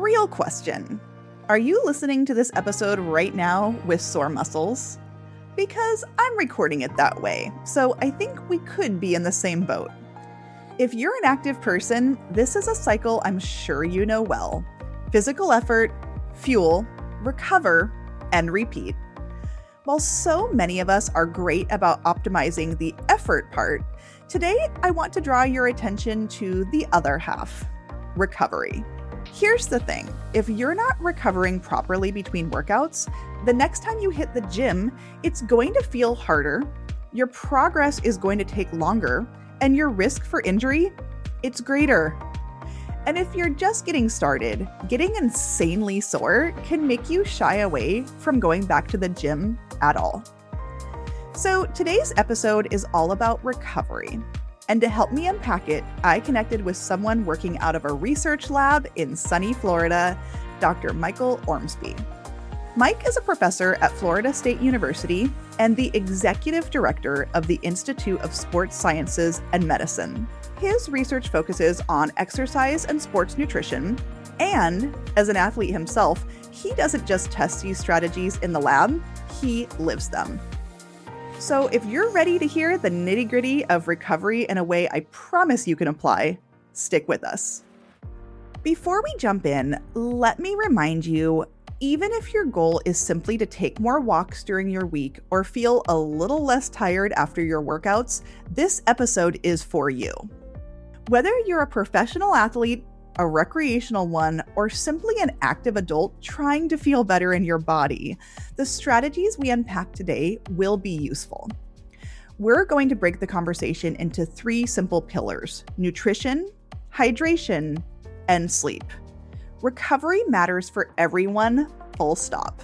Real question. Are you listening to this episode right now with sore muscles? Because I'm recording it that way, so I think we could be in the same boat. If you're an active person, this is a cycle I'm sure you know well. Physical effort, fuel, recover, and repeat. While so many of us are great about optimizing the effort part, today I want to draw your attention to the other half, recovery. Here's the thing, if you're not recovering properly between workouts, the next time you hit the gym, it's going to feel harder, your progress is going to take longer, and your risk for injury, it's greater. And if you're just getting started, getting insanely sore can make you shy away from going back to the gym at all. So today's episode is all about recovery. And to help me unpack it, I connected with someone working out of a research lab in sunny Florida, Dr. Michael Ormsbee. Mike is a professor at Florida State University and the executive director of the Institute of Sports Sciences and Medicine. His research focuses on exercise and sports nutrition, and as an athlete himself, he doesn't just test these strategies in the lab, he lives them. So if you're ready to hear the nitty-gritty of recovery in a way I promise you can apply, stick with us. Before we jump in, let me remind you, even if your goal is simply to take more walks during your week or feel a little less tired after your workouts, this episode is for you. Whether you're a professional athlete, a recreational one, or simply an active adult trying to feel better in your body, the strategies we unpack today will be useful. We're going to break the conversation into 3 simple pillars: nutrition, hydration, and sleep. Recovery matters for everyone, full stop.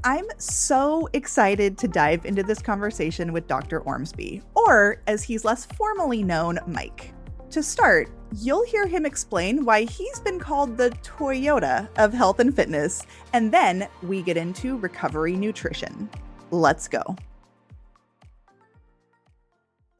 I'm so excited to dive into this conversation with Dr. Ormsbee, or as he's less formally known, Mike. To start, you'll hear him explain why he's been called the Toyota of health and fitness, and then we get into recovery nutrition. Let's go.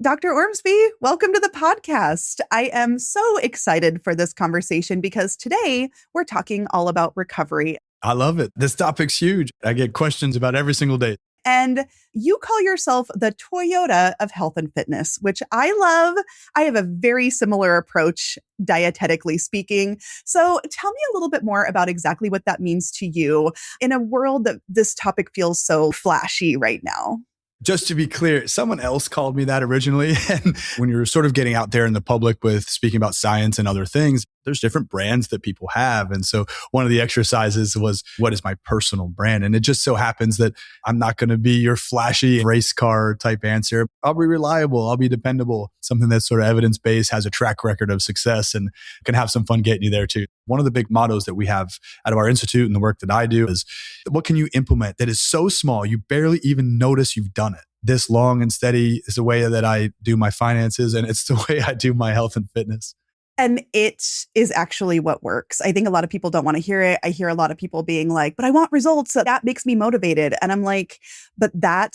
Dr. Ormsbee, welcome to the podcast. I am so excited for this conversation because today we're talking all about recovery. I love it. This topic's huge. I get questions about every single day. And you call yourself the Toyota of health and fitness, which I love. I have a very similar approach, dietetically speaking. So tell me a little bit more about exactly what that means to you in a world that this topic feels so flashy right now. Just to be clear, someone else called me that originally. And when you're sort of getting out there in the public with speaking about science and other things, there's different brands that people have. And so one of the exercises was, what is my personal brand? And it just so happens that I'm not going to be your flashy race car type answer. I'll be reliable. I'll be dependable. Something that's sort of evidence-based, has a track record of success, and can have some fun getting you there too. One of the big mottos that we have out of our institute and the work that I do is, what can you implement that is so small you barely even notice you've done it? This long and steady is the way that I do my finances, and it's the way I do my health and fitness. And it is actually what works. I think a lot of people don't want to hear it. I hear a lot of people being like, but I want results. That makes me motivated. And I'm like, but that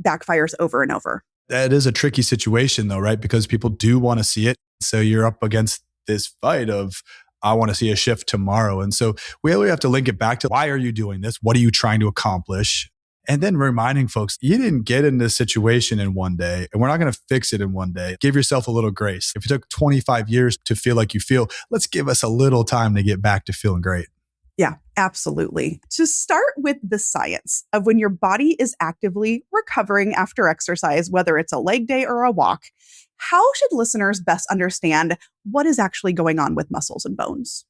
backfires over and over. That is a tricky situation though, right? Because people do want to see it. So you're up against this fight of, I want to see a shift tomorrow. And so we really have to link it back to, why are you doing this? What are you trying to accomplish? And then reminding folks, you didn't get in this situation in one day, and we're not going to fix it in one day. Give yourself a little grace. If it took 25 years to feel like you feel, let's give us a little time to get back to feeling great. Yeah, absolutely. To start with the science of when your body is actively recovering after exercise, whether it's a leg day or a walk, how should listeners best understand what is actually going on with muscles and bones?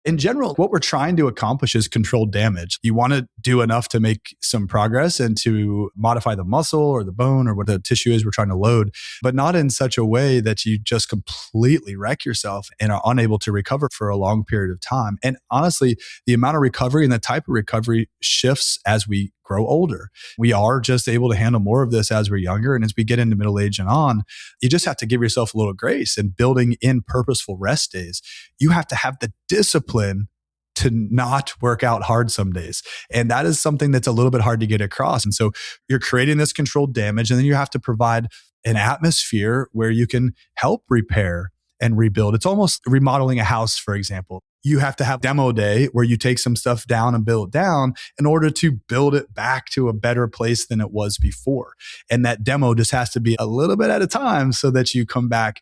In general, what we're trying to accomplish is controlled damage. You want to do enough to make some progress and to modify the muscle or the bone or what the tissue is we're trying to load, but not in such a way that you just completely wreck yourself and are unable to recover for a long period of time. And honestly, the amount of recovery and the type of recovery shifts as we grow older. We are just able to handle more of this as we're younger. And as we get into middle age and on, you just have to give yourself a little grace. And building in purposeful rest days, you have to have the discipline to not work out hard some days. And that is something that's a little bit hard to get across. And so you're creating this controlled damage, and then you have to provide an atmosphere where you can help repair and rebuild. It's almost remodeling a house, for example. you have to have demo day where you take some stuff down and build it down in order to build it back to a better place than it was before. And that demo just has to be a little bit at a time so that you come back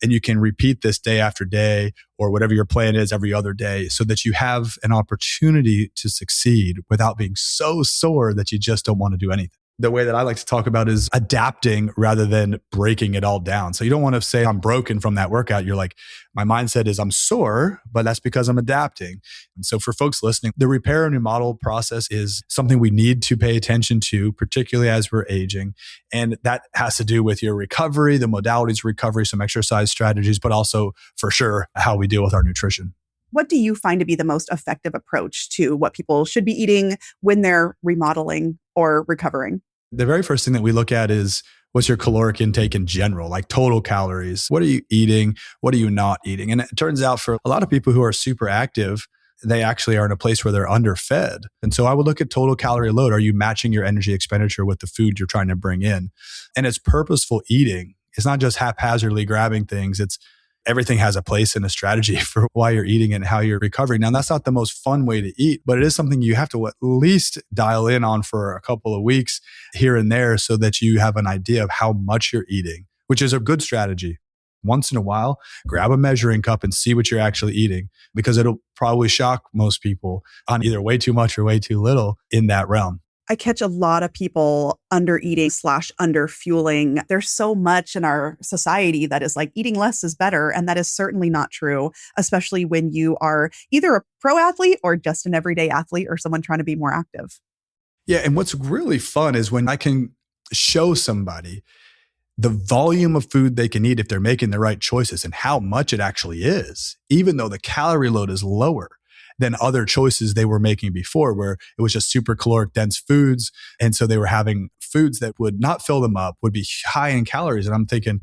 and you can repeat this day after day or whatever your plan is every other day so that you have an opportunity to succeed without being so sore that you just don't want to do anything. The way that I like to talk about is adapting rather than breaking it all down. So you don't want to say I'm broken from that workout. You're like, my mindset is I'm sore, but that's because I'm adapting. And so for folks listening, the repair and remodel process is something we need to pay attention to, particularly as we're aging. And that has to do with your recovery, the modalities of recovery, some exercise strategies, but also for sure how we deal with our nutrition. What do you find to be the most effective approach to what people should be eating when they're remodeling or recovering? The very first thing that we look at is what's your caloric intake in general, like total calories. What are you eating? What are you not eating? And it turns out for a lot of people who are super active, they actually are in a place where they're underfed. And so I would look at total calorie load. Are you matching your energy expenditure with the food you're trying to bring in? And it's purposeful eating. It's not just haphazardly grabbing things. It's everything has a place and a strategy for why you're eating and how you're recovering. Now, that's not the most fun way to eat, but it is something you have to at least dial in on for a couple of weeks here and there so that you have an idea of how much you're eating, which is a good strategy. Once in a while, grab a measuring cup and see what you're actually eating, because it'll probably shock most people on either way too much or way too little in that realm. I catch a lot of people under eating / under fueling. There's so much in our society that is like eating less is better. And that is certainly not true, especially when you are either a pro athlete or just an everyday athlete or someone trying to be more active. Yeah. And what's really fun is when I can show somebody the volume of food they can eat if they're making the right choices and how much it actually is, even though the calorie load is lower than other choices they were making before, where it was just super caloric dense foods. And so they were having foods that would not fill them up, would be high in calories. And I'm thinking,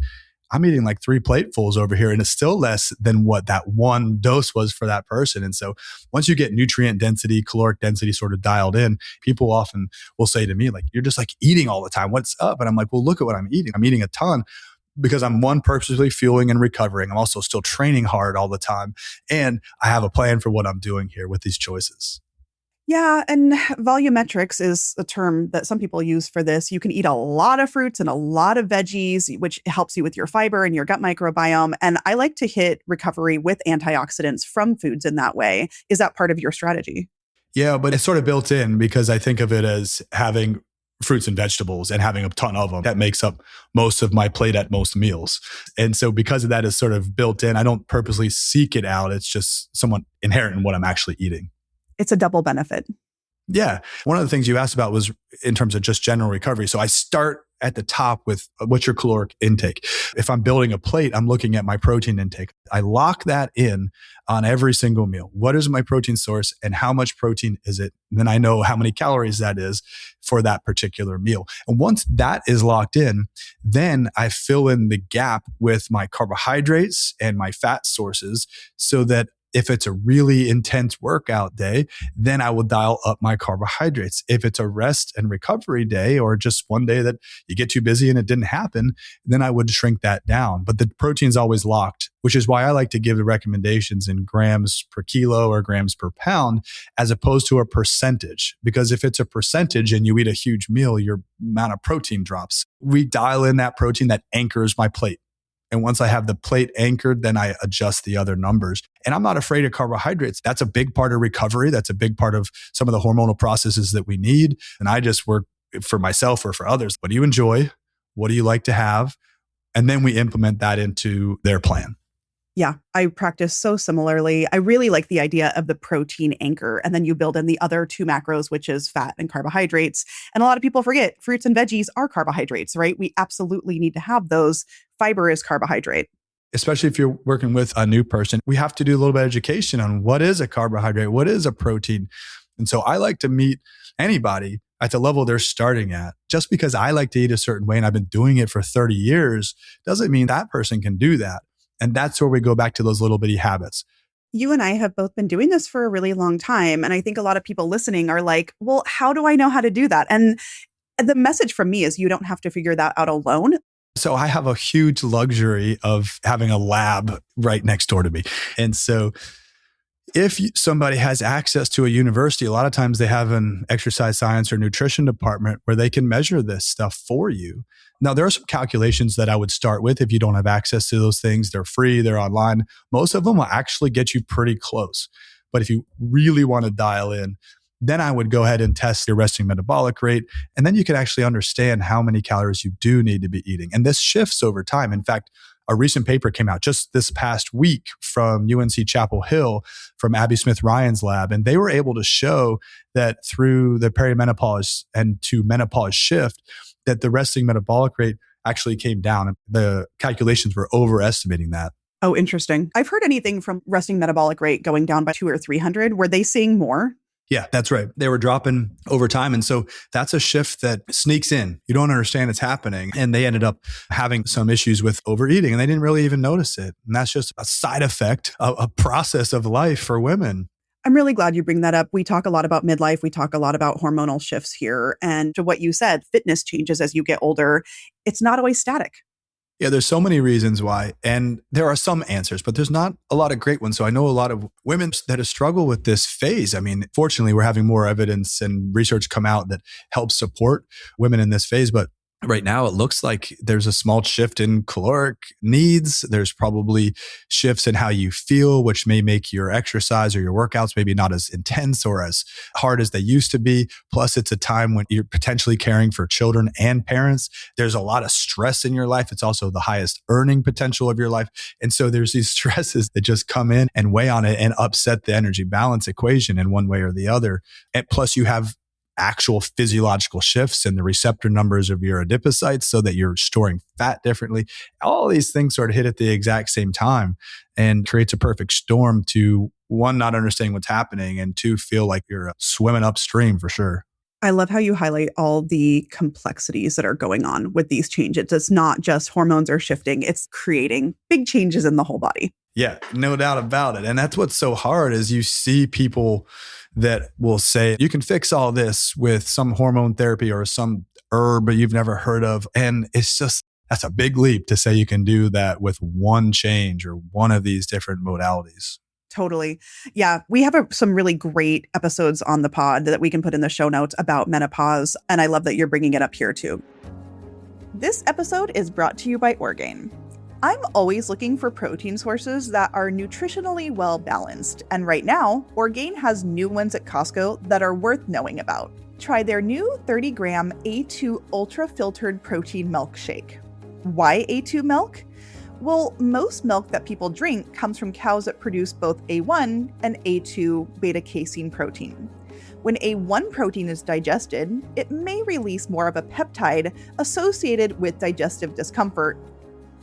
I'm eating like 3 platefuls over here, and it's still less than what that one dose was for that person. And so once you get nutrient density, caloric density sort of dialed in, people often will say to me, like, you're just like eating all the time. What's up? And I'm like, well, look at what I'm eating. I'm eating a ton, because I'm purposely fueling and recovering. I'm also still training hard all the time. And I have a plan for what I'm doing here with these choices. Yeah, and volumetrics is a term that some people use for this. You can eat a lot of fruits and a lot of veggies, which helps you with your fiber and your gut microbiome. And I like to hit recovery with antioxidants from foods in that way. Is that part of your strategy? Yeah, but it's sort of built in because I think of it as having fruits and vegetables and having a ton of them. That makes up most of my plate at most meals. And so because of that is sort of built in, I don't purposely seek it out. It's just somewhat inherent in what I'm actually eating. It's a double benefit. Yeah. One of the things you asked about was in terms of just general recovery. So I start at the top with what's your caloric intake. If I'm building a plate, I'm looking at my protein intake. I lock that in on every single meal. What is my protein source and how much protein is it? And then I know how many calories that is for that particular meal. And once that is locked in, then I fill in the gap with my carbohydrates and my fat sources so that if it's a really intense workout day, then I will dial up my carbohydrates. If it's a rest and recovery day or just one day that you get too busy and it didn't happen, then I would shrink that down. But the protein's always locked, which is why I like to give the recommendations in grams per kilo or grams per pound, as opposed to a percentage. Because if it's a percentage and you eat a huge meal, your amount of protein drops. We dial in that protein that anchors my plate. And once I have the plate anchored, then I adjust the other numbers. And I'm not afraid of carbohydrates. That's a big part of recovery. That's a big part of some of the hormonal processes that we need. And I just work for myself or for others. What do you enjoy? What do you like to have? And then we implement that into their plan. Yeah, I practice so similarly. I really like the idea of the protein anchor, and then you build in the other 2 macros, which is fat and carbohydrates. And a lot of people forget fruits and veggies are carbohydrates, right? We absolutely need to have those. Fiber is carbohydrate. Especially if you're working with a new person, we have to do a little bit of education on what is a carbohydrate, what is a protein. And so I like to meet anybody at the level they're starting at. Just because I like to eat a certain way and I've been doing it for 30 years doesn't mean that person can do that. And that's where we go back to those little bitty habits. You and I have both been doing this for a really long time. And I think a lot of people listening are like, well, how do I know how to do that? And the message from me is you don't have to figure that out alone. So I have a huge luxury of having a lab right next door to me. And so If somebody has access to a university, a lot of times they have an exercise science or nutrition department where they can measure this stuff for you. Now, there are some calculations that I would start with if you don't have access to those things. They're free, they're online. Most of them will actually get you pretty close. But if you really want to dial in, then I would go ahead and test your resting metabolic rate. And then you can actually understand how many calories you do need to be eating. And this shifts over time. In fact, a recent paper came out just this past week from UNC Chapel Hill from Abby Smith Ryan's lab. And they were able to show that through the perimenopause and to menopause shift, that the resting metabolic rate actually came down. The calculations were overestimating that. Oh, interesting. I've heard anything from resting metabolic rate going down by 200 or 300. Were they seeing more? Yeah, that's right. They were dropping over time. And so that's a shift that sneaks in. You don't understand it's happening. And they ended up having some issues with overeating and they didn't really even notice it. And that's just a side effect, a process of life for women. I'm really glad you bring that up. We talk a lot about midlife. We talk a lot about hormonal shifts here. And to what you said, fitness changes as you get older. It's not always static. Yeah, there's so many reasons why. And there are some answers, but there's not a lot of great ones. So I know a lot of women that have struggled with this phase. I mean, fortunately, we're having more evidence and research come out that helps support women in this phase. But right now, it looks like there's a small shift in caloric needs. There's probably shifts in how you feel, which may make your exercise or your workouts maybe not as intense or as hard as they used to be. Plus, it's a time when you're potentially caring for children and parents. There's a lot of stress in your life. It's also the highest earning potential of your life. And so there's these stresses that just come in and weigh on it and upset the energy balance equation in one way or the other. And plus, you have actual physiological shifts in the receptor numbers of your adipocytes so that you're storing fat differently. All these things sort of hit at the exact same time and creates a perfect storm to, one, not understanding what's happening, and two, feel like you're swimming upstream for sure. I love how you highlight all the complexities that are going on with these changes. It's not just hormones are shifting, it's creating big changes in the whole body. Yeah, no doubt about it. And that's what's so hard is you see people that will say, you can fix all this with some hormone therapy or some herb you've never heard of. And it's just, that's a big leap to say you can do that with one change or one of these different modalities. Totally. Yeah. We have some really great episodes on the pod that we can put in the show notes about menopause. And I love that you're bringing it up here too. This episode is brought to you by Orgain. I'm always looking for protein sources that are nutritionally well balanced. And right now, Orgain has new ones at Costco that are worth knowing about. Try their new 30-gram A2 Ultra Filtered Protein Milk Shake. Why A2 milk? Well, most milk that people drink comes from cows that produce both A1 and A2 beta-casein protein. When A1 protein is digested, it may release more of a peptide associated with digestive discomfort.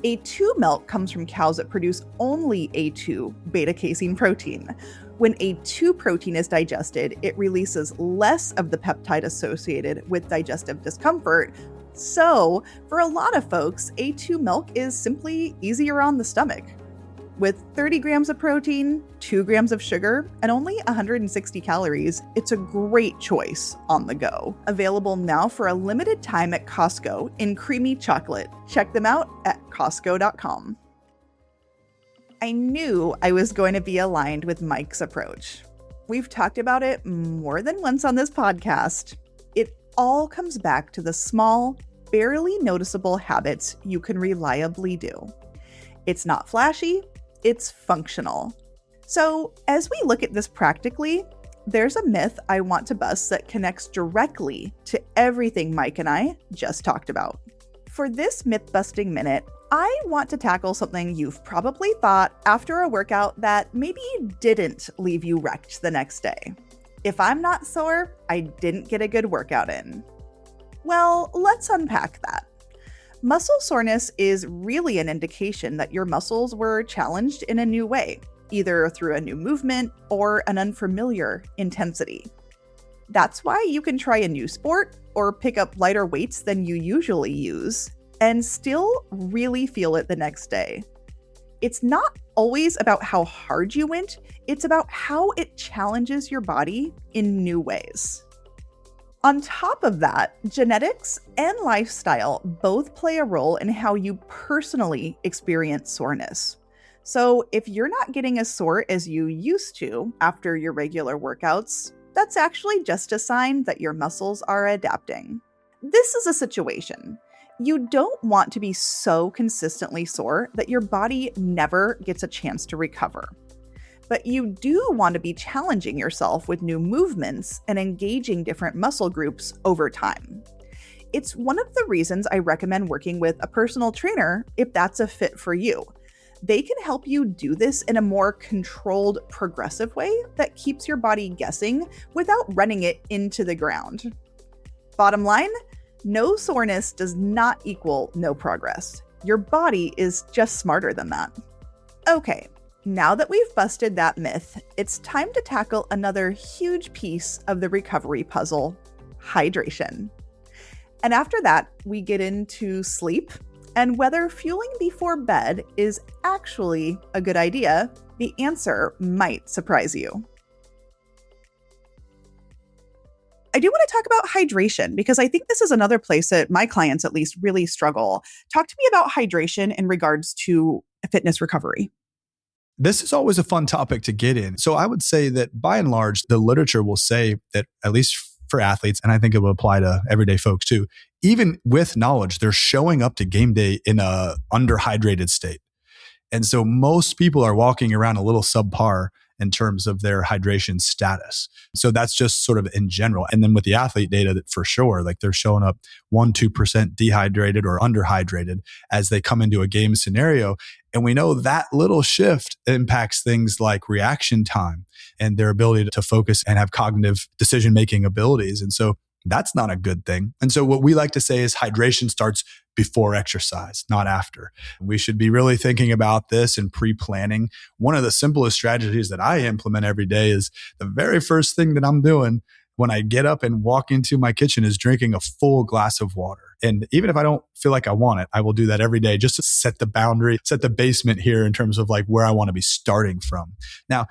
A2 milk comes from cows that produce only A2 beta-casein protein. When A2 protein is digested, it releases less of the peptide associated with digestive discomfort. So, for a lot of folks, A2 milk is simply easier on the stomach. With 30 grams of protein, 2 grams of sugar, and only 160 calories, it's a great choice on the go. Available now for a limited time at Costco in creamy chocolate. Check them out at Costco.com. I knew I was going to be aligned with Mike's approach. We've talked about it more than once on this podcast. It all comes back to the small, barely noticeable habits you can reliably do. It's not flashy, it's functional. So, as we look at this practically, there's a myth I want to bust that connects directly to everything Mike and I just talked about. For this myth-busting minute, I want to tackle something you've probably thought after a workout that maybe didn't leave you wrecked the next day. If I'm not sore, I didn't get a good workout in. Well, let's unpack that. Muscle soreness is really an indication that your muscles were challenged in a new way, either through a new movement or an unfamiliar intensity. That's why you can try a new sport or pick up lighter weights than you usually use and still really feel it the next day. It's not always about how hard you went, it's about how it challenges your body in new ways. On top of that, genetics and lifestyle both play a role in how you personally experience soreness. So if you're not getting as sore as you used to after your regular workouts, that's actually just a sign that your muscles are adapting. This is a situation. You don't want to be so consistently sore that your body never gets a chance to recover. But you do want to be challenging yourself with new movements and engaging different muscle groups over time. It's one of the reasons I recommend working with a personal trainer if that's a fit for you. They can help you do this in a more controlled, progressive way that keeps your body guessing without running it into the ground. Bottom line, no soreness does not equal no progress. Your body is just smarter than that. Okay, now that we've busted that myth, it's time to tackle another huge piece of the recovery puzzle: hydration. And after that, we get into sleep and whether fueling before bed is actually a good idea. The answer might surprise you. I do want to talk about hydration because I think this is another place that my clients at least really struggle. Talk to me about hydration in regards to fitness recovery. This is always a fun topic to get in. So I would say that by and large, the literature will say that at least for athletes, and I think it will apply to everyday folks too, even with knowledge, they're showing up to game day in a underhydrated state. And so most people are walking around a little subpar in terms of their hydration status. So that's just sort of in general. And then with the athlete data, that for sure, like they're showing up 1-2% dehydrated or underhydrated as they come into a game scenario. And we know that little shift impacts things like reaction time and their ability to focus and have cognitive decision-making abilities. And so that's not a good thing. And so what we like to say is hydration starts before exercise, not after. We should be really thinking about this and pre-planning. One of the simplest strategies that I implement every day is the very first thing that I'm doing when I get up and walk into my kitchen is drinking a full glass of water. And even if I don't feel like I want it, I will do that every day just to set the boundary, set the basement here in terms of like where I want to be starting from. Now,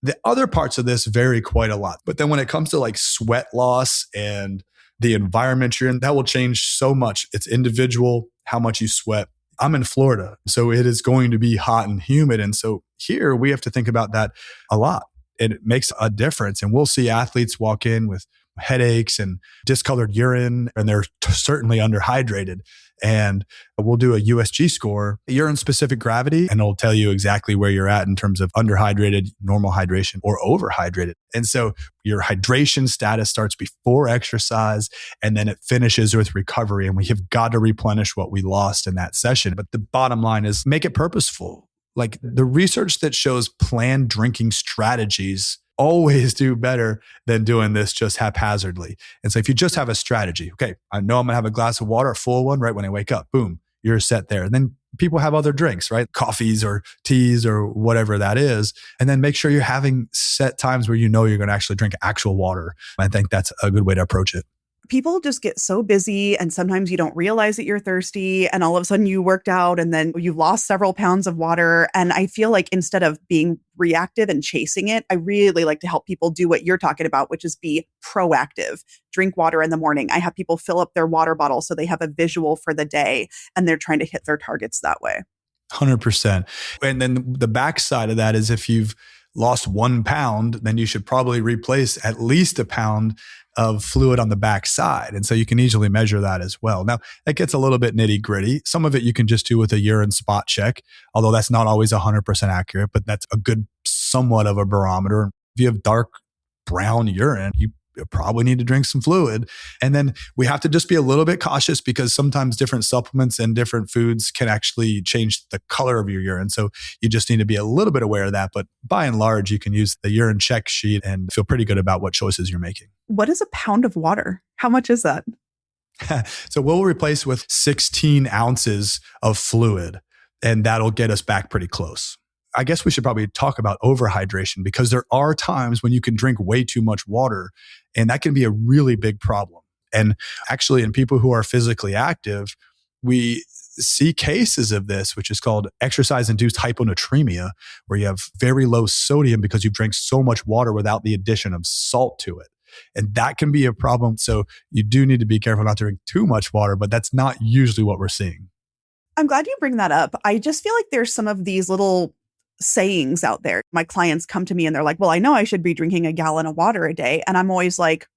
the other parts of this vary quite a lot. But then when it comes to like sweat loss and the environment you're in, that will change so much. It's individual, how much you sweat. I'm in Florida, so it is going to be hot and humid. And so here we have to think about that a lot. It makes a difference. And we'll see athletes walk in with headaches and discolored urine, and they're certainly underhydrated. And we'll do a USG score, urine specific gravity, and it'll tell you exactly where you're at in terms of underhydrated, normal hydration, or overhydrated. And so your hydration status starts before exercise, and then it finishes with recovery. And we have got to replenish what we lost in that session. But the bottom line is make it purposeful. Like the research that shows planned drinking strategies always do better than doing this just haphazardly. And so if you just have a strategy, okay, I know I'm going to have a glass of water, a full one, right when I wake up, boom, you're set there. And then people have other drinks, right? Coffees or teas or whatever that is. And then make sure you're having set times where you know you're going to actually drink actual water. I think that's a good way to approach it. People just get so busy and sometimes you don't realize that you're thirsty and all of a sudden you worked out and then you lost several pounds of water. And I feel like instead of being reactive and chasing it, I really like to help people do what you're talking about, which is be proactive. Drink water in the morning. I have people fill up their water bottle so they have a visual for the day and they're trying to hit their targets that way. 100%. And then the backside of that is if you've lost 1 pound, then you should probably replace at least a pound of fluid on the backside. And so you can easily measure that as well. Now, it gets a little bit nitty gritty. Some of it you can just do with a urine spot check, although that's not always 100% accurate, but that's a good somewhat of a barometer. If you have dark brown urine, you probably need to drink some fluid. And then we have to just be a little bit cautious because sometimes different supplements and different foods can actually change the color of your urine. So you just need to be a little bit aware of that. But by and large, you can use the urine check sheet and feel pretty good about what choices you're making. What is a pound of water? How much is that? So we'll replace with 16 ounces of fluid, and that'll get us back pretty close. I guess we should probably talk about overhydration because there are times when you can drink way too much water, and that can be a really big problem. And actually, in people who are physically active, we see cases of this, which is called exercise-induced hyponatremia, where you have very low sodium because you've drank so much water without the addition of salt to it. And that can be a problem. So you do need to be careful not to drink too much water, but that's not usually what we're seeing. I'm glad you bring that up. I just feel like there's some of these little sayings out there. My clients come to me and they're like, well, I know I should be drinking a gallon of water a day. And I'm always like,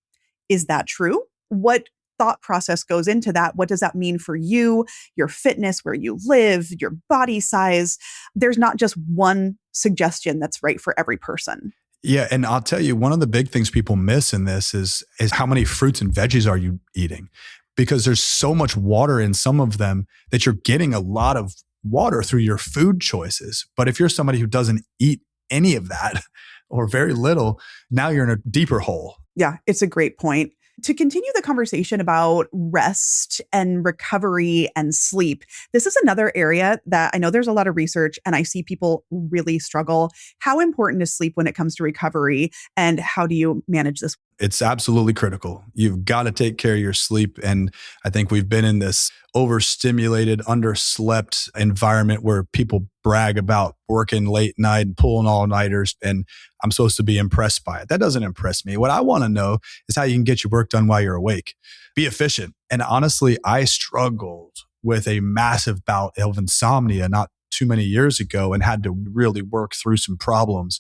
is that true? What thought process goes into that? What does that mean for you, your fitness, where you live, your body size? There's not just one suggestion that's right for every person. Yeah. And I'll tell you, one of the big things people miss in this is how many fruits and veggies are you eating? Because there's so much water in some of them that you're getting a lot of water through your food choices. But if you're somebody who doesn't eat any of that or very little, now you're in a deeper hole. Yeah, it's a great point. To continue the conversation about rest and recovery and sleep, this is another area that I know there's a lot of research and I see people really struggle. How important is sleep when it comes to recovery, and how do you manage this? It's absolutely critical. You've got to take care of your sleep. And I think we've been in this overstimulated, underslept environment where people brag about working late night and pulling all-nighters, and I'm supposed to be impressed by it. That doesn't impress me. What I want to know is how you can get your work done while you're awake. Be efficient. And honestly, I struggled with a massive bout of insomnia not too many years ago and had to really work through some problems.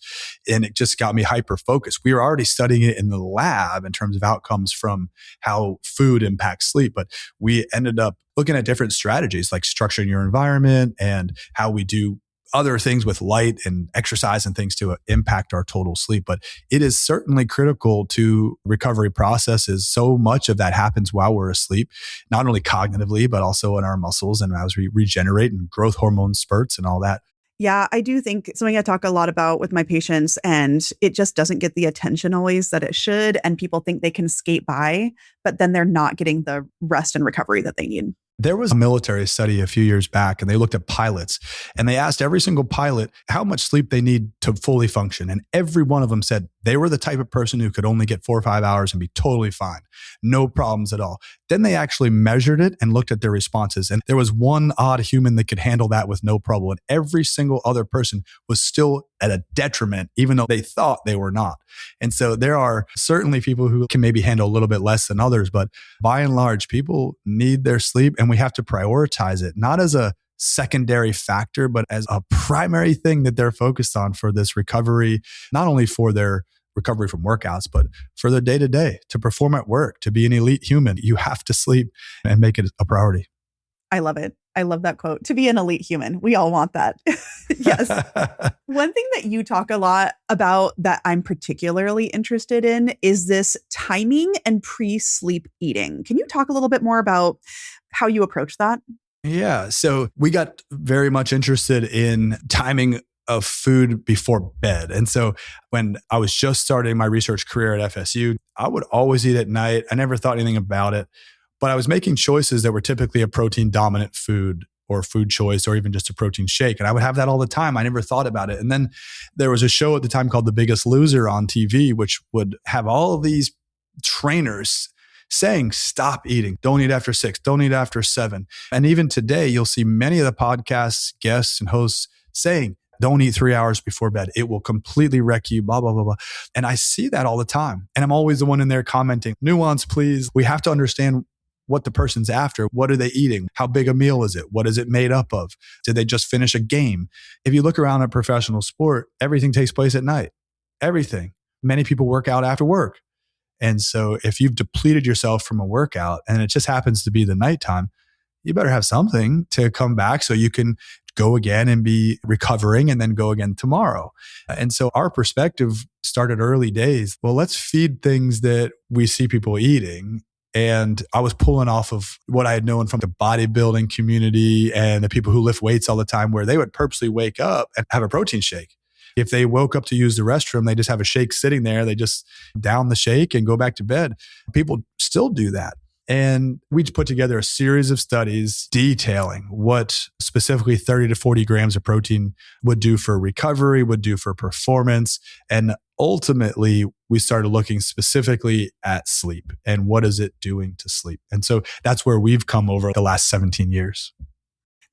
And it just got me hyper focused. We were already studying it in the lab in terms of outcomes from how food impacts sleep, but we ended up looking at different strategies like structuring your environment and how we do other things with light and exercise and things to impact our total sleep. But it is certainly critical to recovery processes. So much of that happens while we're asleep, not only cognitively, but also in our muscles and as we regenerate and growth hormone spurts and all that. Yeah, I do think something I talk a lot about with my patients, and it just doesn't get the attention always that it should. And people think they can skate by, but then they're not getting the rest and recovery that they need. There was a military study a few years back, and they looked at pilots, and they asked every single pilot how much sleep they need to fully function. And every one of them said they were the type of person who could only get 4 or 5 hours and be totally fine. No problems at all. Then they actually measured it and looked at their responses. And there was one odd human that could handle that with no problem. And every single other person was still at a detriment, even though they thought they were not. And so there are certainly people who can maybe handle a little bit less than others, but by and large, people need their sleep, and we have to prioritize it, not as a secondary factor, but as a primary thing that they're focused on for this recovery, not only for their recovery from workouts, but for their day-to-day, to perform at work, to be an elite human. You have to sleep and make it a priority. I love it. I love that quote. To be an elite human. We all want that. Yes. One thing that you talk a lot about that I'm particularly interested in is this timing and pre-sleep eating. Can you talk a little bit more about how you approach that? Yeah. So we got very much interested in timing of food before bed. And so when I was just starting my research career at FSU, I would always eat at night. I never thought anything about it, but I was making choices that were typically a protein dominant food or food choice or even just a protein shake. And I would have that all the time. I never thought about it. And then there was a show at the time called The Biggest Loser on TV, which would have all of these trainers saying, stop eating, don't eat after 6, don't eat after 7. And even today, you'll see many of the podcasts, guests and hosts saying, don't eat 3 hours before bed. It will completely wreck you, blah, blah, blah, blah. And I see that all the time. And I'm always the one in there commenting, nuance, please. We have to understand what the person's after. What are they eating? How big a meal is it? What is it made up of? Did they just finish a game? If you look around at professional sport, everything takes place at night. Everything. Many people work out after work. And so if you've depleted yourself from a workout and it just happens to be the nighttime, you better have something to come back so you can go again and be recovering and then go again tomorrow. And so our perspective started early days. Well, let's feed things that we see people eating. And I was pulling off of what I had known from the bodybuilding community and the people who lift weights all the time, where they would purposely wake up and have a protein shake. If they woke up to use the restroom, they just have a shake sitting there. They just down the shake and go back to bed. People still do that. And we put together a series of studies detailing what specifically 30 to 40 grams of protein would do for recovery, would do for performance. And ultimately, we started looking specifically at sleep and what is it doing to sleep. And so that's where we've come over the last 17 years.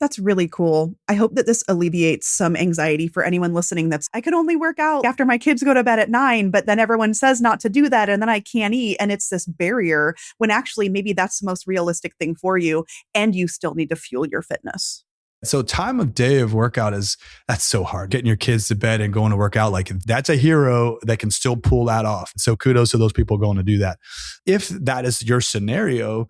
That's really cool. I hope that this alleviates some anxiety for anyone listening I can only work out after my kids go to bed at 9, but then everyone says not to do that and then I can't eat. And it's this barrier when actually maybe that's the most realistic thing for you and you still need to fuel your fitness. So time of day of workout that's so hard. Getting your kids to bed and going to work out, like that's a hero that can still pull that off. So kudos to those people going to do that. If that is your scenario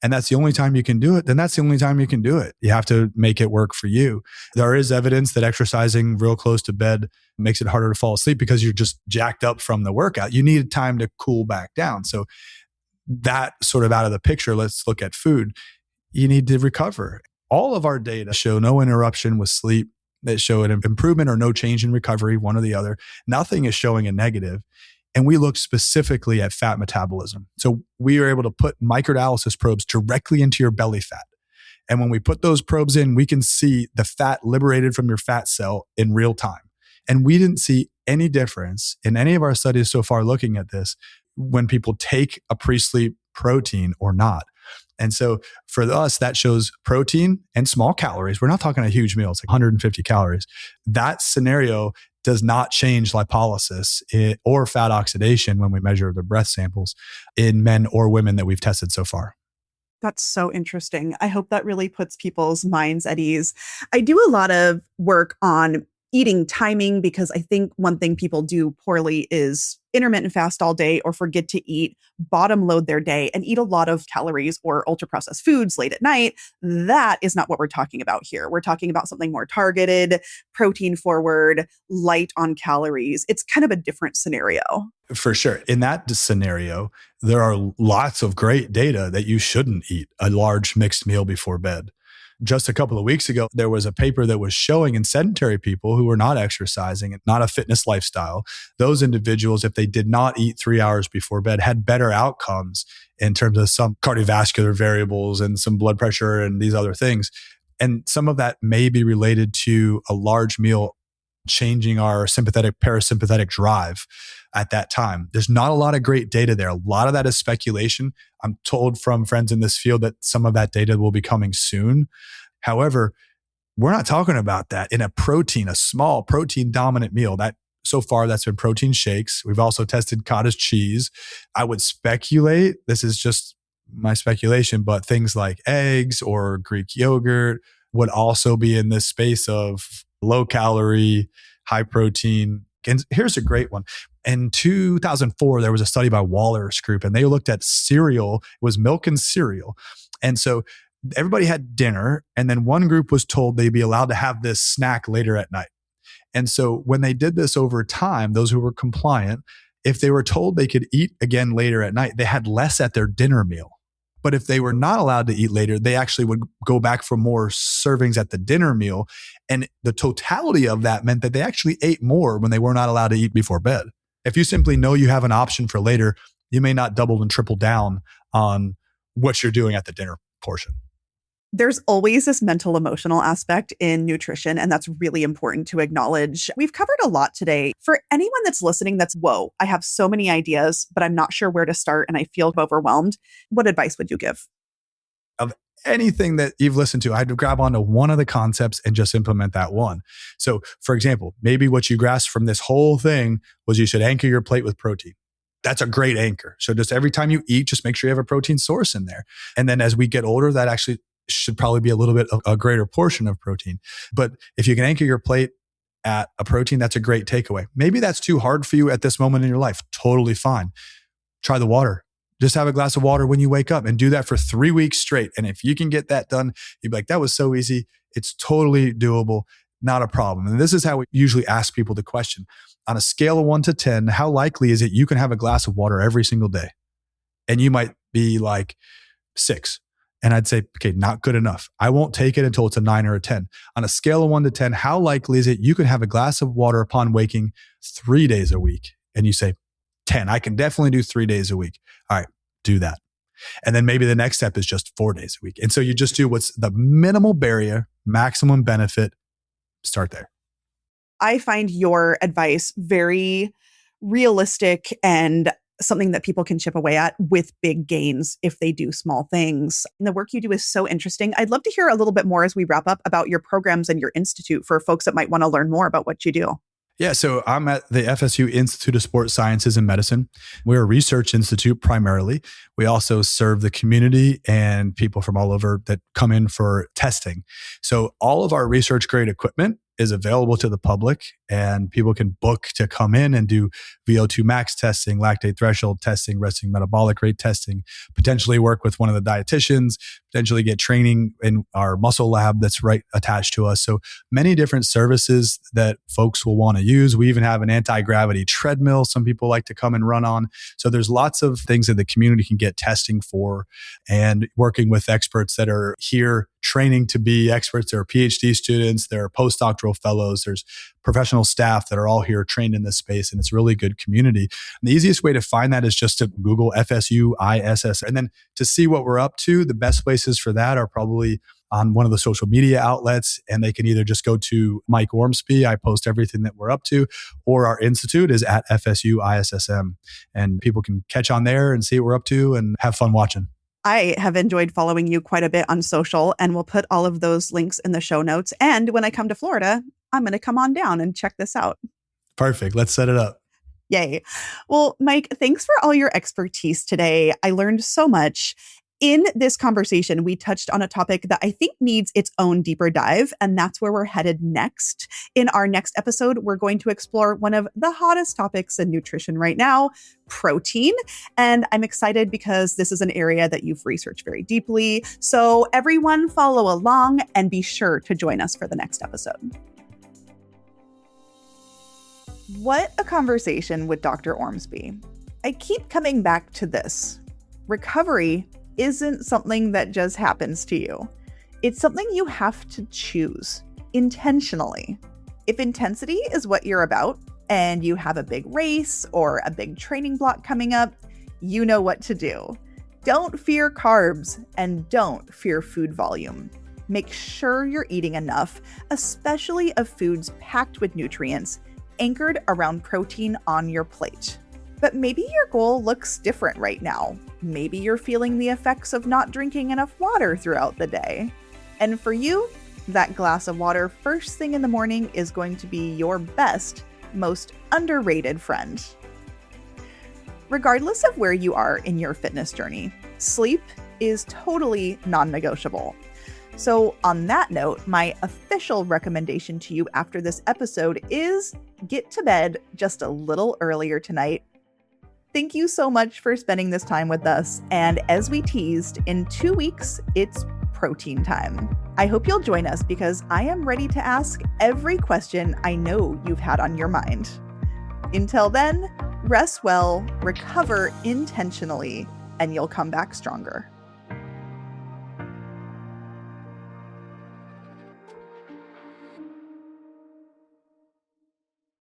and that's the only time you can do it, then that's the only time you can do it. You have to make it work for you. There is evidence that exercising real close to bed makes it harder to fall asleep because you're just jacked up from the workout. You need time to cool back down. So that sort of out of the picture, let's look at food. You need to recover. All of our data show no interruption with sleep, that show an improvement or no change in recovery, one or the other. Nothing is showing a negative. And we look specifically at fat metabolism. So we are able to put microdialysis probes directly into your belly fat. And when we put those probes in, we can see the fat liberated from your fat cell in real time. And we didn't see any difference in any of our studies so far looking at this when people take a pre-sleep protein or not. And so for us, that shows protein and small calories. We're not talking a huge meal. It's like 150 calories. That scenario does not change lipolysis or fat oxidation when we measure the breath samples in men or women that we've tested so far. That's so interesting. I hope that really puts people's minds at ease. I do a lot of work on eating timing because I think one thing people do poorly is intermittent fast all day or forget to eat, bottom load their day and eat a lot of calories or ultra processed foods late at night. That is not what we're talking about here. We're talking about something more targeted, protein forward, light on calories. It's kind of a different scenario. For sure. In that scenario, there are lots of great data that you shouldn't eat a large mixed meal before bed. Just a couple of weeks ago, there was a paper that was showing in sedentary people who were not exercising and not a fitness lifestyle, those individuals, if they did not eat 3 hours before bed, had better outcomes in terms of some cardiovascular variables and some blood pressure and these other things. And some of that may be related to a large meal changing our sympathetic parasympathetic drive at that time. There's not a lot of great data there. A lot of that is speculation. I'm told from friends in this field that some of that data will be coming soon. However, we're not talking about that in a small protein dominant meal. That so far that's been protein shakes. We've also tested cottage cheese. I would speculate, this is just my speculation, but things like eggs or Greek yogurt would also be in this space of low calorie, high protein. And here's a great one. In 2004, there was a study by Waller's group, and they looked at cereal. It was milk and cereal. And so everybody had dinner, and then one group was told they'd be allowed to have this snack later at night. And so when they did this over time, those who were compliant, if they were told they could eat again later at night, they had less at their dinner meal. But if they were not allowed to eat later, they actually would go back for more servings at the dinner meal. And the totality of that meant that they actually ate more when they were not allowed to eat before bed. If you simply know you have an option for later, you may not double and triple down on what you're doing at the dinner portion. There's always this mental emotional aspect in nutrition, and that's really important to acknowledge. We've covered a lot today. For anyone that's listening that's, whoa, I have so many ideas, but I'm not sure where to start and I feel overwhelmed. What advice would you give? Of anything that you've listened to, I'd grab onto one of the concepts and just implement that one. So for example, maybe what you grasped from this whole thing was you should anchor your plate with protein. That's a great anchor. So just every time you eat, just make sure you have a protein source in there. And then as we get older, that actually should probably be a little bit of a greater portion of protein. But if you can anchor your plate at a protein, that's a great takeaway. Maybe that's too hard for you at this moment in your life. Totally fine. Try the water. Just have a glass of water when you wake up and do that for 3 weeks straight. And if you can get that done, you'd be like, that was so easy. It's totally doable. Not a problem. And this is how we usually ask people the question. On a scale of 1 to 10, how likely is it you can have a glass of water every single day? And you might be like 6. And I'd say, okay, not good enough. I won't take it until it's a 9 or a 10. On a scale of 1 to 10, how likely is it you can have a glass of water upon waking 3 days a week? And you say, 10. I can definitely do 3 days a week. All right, do that. And then maybe the next step is just 4 days a week. And so you just do what's the minimal barrier, maximum benefit. Start there. I find your advice very realistic and something that people can chip away at with big gains if they do small things. And the work you do is so interesting. I'd love to hear a little bit more as we wrap up about your programs and your institute for folks that might want to learn more about what you do. Yeah, so I'm at the FSU Institute of Sports Sciences and Medicine. We're a research institute primarily. We also serve the community and people from all over that come in for testing. So all of our research grade equipment is available to the public, and people can book to come in and do VO2 max testing, lactate threshold testing, resting metabolic rate testing, potentially work with one of the dietitians, potentially get training in our muscle lab that's right attached to us. So many different services that folks will want to use. We even have an anti-gravity treadmill some people like to come and run on. So there's lots of things that the community can get testing for, and working with experts that are here training to be experts. There are PhD students, there are postdoctoral fellows, there's professional staff that are all here trained in this space, and it's a really good community. And the easiest way to find that is just to Google FSU ISS. And then to see what we're up to, the best places for that are probably on one of the social media outlets, and they can either just go to Mike Ormsbee, I post everything that we're up to, or our institute is at FSU ISSM. And people can catch on there and see what we're up to and have fun watching. I have enjoyed following you quite a bit on social, and we'll put all of those links in the show notes. And when I come to Florida, I'm going to come on down and check this out. Perfect. Let's set it up. Yay. Well, Mike, thanks for all your expertise today. I learned so much. In this conversation, we touched on a topic that I think needs its own deeper dive, and that's where we're headed next. In our next episode, we're going to explore one of the hottest topics in nutrition right now, protein. And I'm excited because this is an area that you've researched very deeply. So everyone follow along and be sure to join us for the next episode. What a conversation with Dr. Ormsbee. I keep coming back to this. Recovery isn't something that just happens to you. It's something you have to choose intentionally. If intensity is what you're about and you have a big race or a big training block coming up, you know what to do. Don't fear carbs and don't fear food volume. Make sure you're eating enough, especially of foods packed with nutrients, anchored around protein on your plate. But maybe your goal looks different right now. Maybe you're feeling the effects of not drinking enough water throughout the day. And for you, that glass of water first thing in the morning is going to be your best, most underrated friend. Regardless of where you are in your fitness journey, sleep is totally non-negotiable. So on that note, my official recommendation to you after this episode is get to bed just a little earlier tonight. Thank you so much for spending this time with us. And as we teased, in 2 weeks, it's protein time. I hope you'll join us because I am ready to ask every question I know you've had on your mind. Until then, rest well, recover intentionally, and you'll come back stronger.